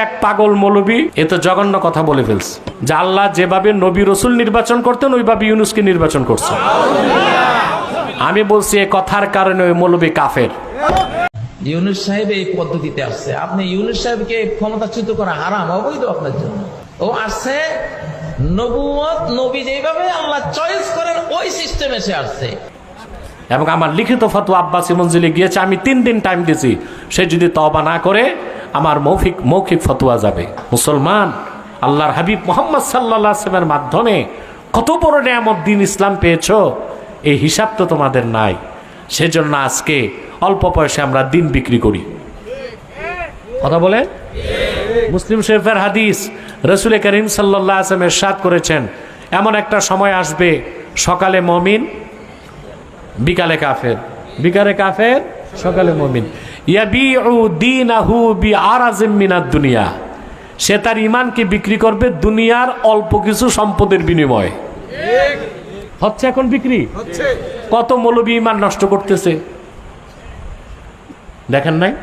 এক পাগল মৌলবী এ তো জঘন্য কথা বলে ফেলছে যে আল্লাহ যেভাবে নবী রসুল নির্বাচন করতেন ওইভাবে ইউনূসকে নির্বাচন করছে। আমি বলছি এই কথার কারণে ওই মৌলবী কাফের। ইউনূস সাহেব এই পদ্ধতিতে আসছে, আপনি ইউনূস সাহেবকে ক্ষমতাচ্যুত করা হারাম, অবৈধ আপনার জন্য। ও আসছে নবুয়ত, নবী যেভাবে আল্লাহ চয়েস করেন ওই সিস্টেমে সে আসছে। এবং আমার লিখিত ফতোয়া আব্বাসী মঞ্জিলে গিয়েছে, আমি 3 দিন টাইম দিয়েছি, সে যদি তওবা না করে আমার মৌখিক ফতোয়া যাবে। মুসলমান, আল্লাহর হাবিব মুহাম্মদ সাল্লাল্লাহু আলাইহি ওয়াসাল্লামের মাধ্যমে কত বড় নিয়ামত দিন ইসলাম পেয়েছো, এই হিসাব তো তোমাদের নাই। সেজন্য আজকে অল্প পয়সা আমরা দিন বিক্রি করি। কথা বলে মুসলিম শরীফের হাদিস, রাসূল করিম সাল্লাল্লাহু আলাইহি ওয়াসাল্লাম ইরশাদ করেছেন, এমন একটা সময় আসবে সকালে মুমিন বিকালে কাফের, বিকালে কাফের সকালে মুমিন। ইয়াবিউ দীনাহু বিআরাজিম মিনাদ দুনিয়া, সে তার ঈমানকে বিক্রি করবে দুনিয়ার অল্প কিছু সম্পদের বিনিময়ে। হচ্ছে এখন বিক্রি হচ্ছে। কত মৌলবী ঈমান নষ্ট করতেছে দেখেন নাই?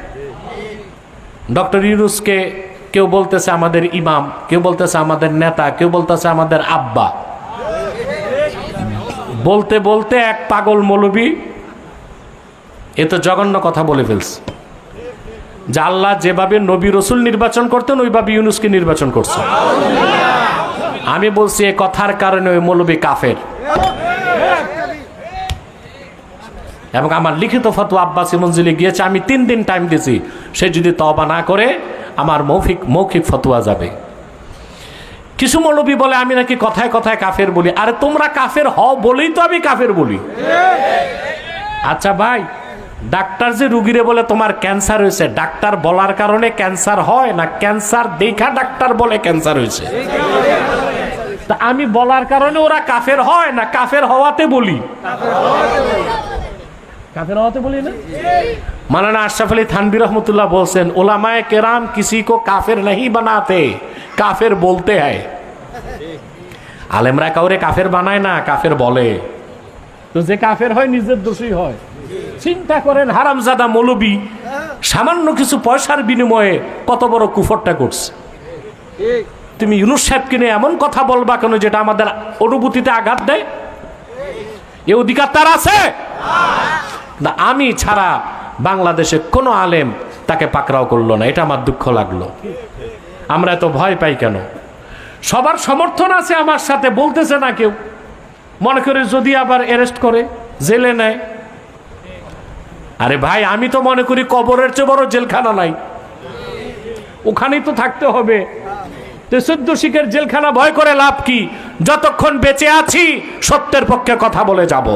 ডক্টর ইউনূসকে কেউ বলতেছে আমাদের ইমাম, কেউ বলতেছে আমাদের নেতা, কেউ বলতেছে আমাদের আব্বা। বলতে বলতে এক পাগল মৌলবী এ তো জঘন্য কথা বলে ফেলছে যে আল্লাহ যেভাবে নবী রসুল নির্বাচন করতেন ওইভাবে ইউনূসকে নির্বাচন করছে। আমি বলছি এই কথার কারণে ওই মৌলবী কাফের। এবং আমার লিখিত ফতোয়া আব্বাসী মঞ্জিলে গিয়েছে, আমি 3 দিন টাইম দিয়েছি, সে যদি তওবা না করে আমার মৌখিক ফতোয়া যাবে। কিছু মৌলবী বলে আমি নাকি কথায় কথায় কাফের বলি। আরে তোমরা কাফের হও বলেই তো আমি কাফের বলি। আচ্ছা ভাই, ডাক্তার যে রুগীরে বলে তোমার ক্যান্সার হয়েছে, ডাক্তার বলার কারণে ক্যান্সার হয় না ক্যান্সার দেখা ডাক্তার বলে ক্যান্সার হয়েছে? তা আমি বলার কারণে ওরা কাফের হয় না কাফের হওয়াতে বলি? কাফের হওয়াতে বলি না। মাওলানা আশরাফ আলী থানভী রহমতুল্লাহ বলছেন, উলামায়ে কেরাম কিसी को কাফের नहीं बनाते, কাফের বলতে হয়। আলেমরা কাউরে কাফের বানায় না, কাফের বলে। তো যে কাফের হয় নিজের দোষী হয়। চিন্তা করেন, হারামজাদা মৌলবী সামান্য কিছু পয়সার বিনিময়ে কত বড় কুফরটা করছে। তুমি ইউনূস সাহেবকে নিয়ে এমন কথা বলবা কেন যেটা আমাদের অনুভূতিতে আঘাত দেয়? এ অধিকার তার আছে না? আমি ছাড়া বাংলাদেশে কোনো আলেম তাকে পাকড়াও করলো না, এটা আমার দুঃখ লাগলো। আমরা এত ভয় পাই কেন? সবার সমর্থন আছে আমার সাথে, বলতেছে না কেউ। মনে করে যদি আবার অ্যারেস্ট করে জেলে নেয়। আরে ভাই, আমি তো মনে করি কবরের চেয়ে বড় জেলখানা নাই, ওখানেই তো থাকতে হবে। তো 14 শিখের জেলখানা ভয় করে লাভ কি? যতক্ষণ বেঁচে আছি সত্যের পক্ষে কথা বলে যাব।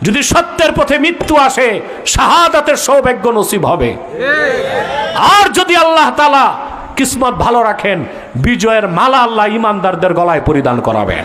যদি সত্যের পথে মৃত্যু আসে শাহাদাতের সৌভাগ্য নসিব হবে। আর যদি আল্লাহ তাআলা কিসমত ভালো রাখেন, বিজয়ের মালা আল্লাহ ইমানদারদের গলায় পরিধান করাবেন।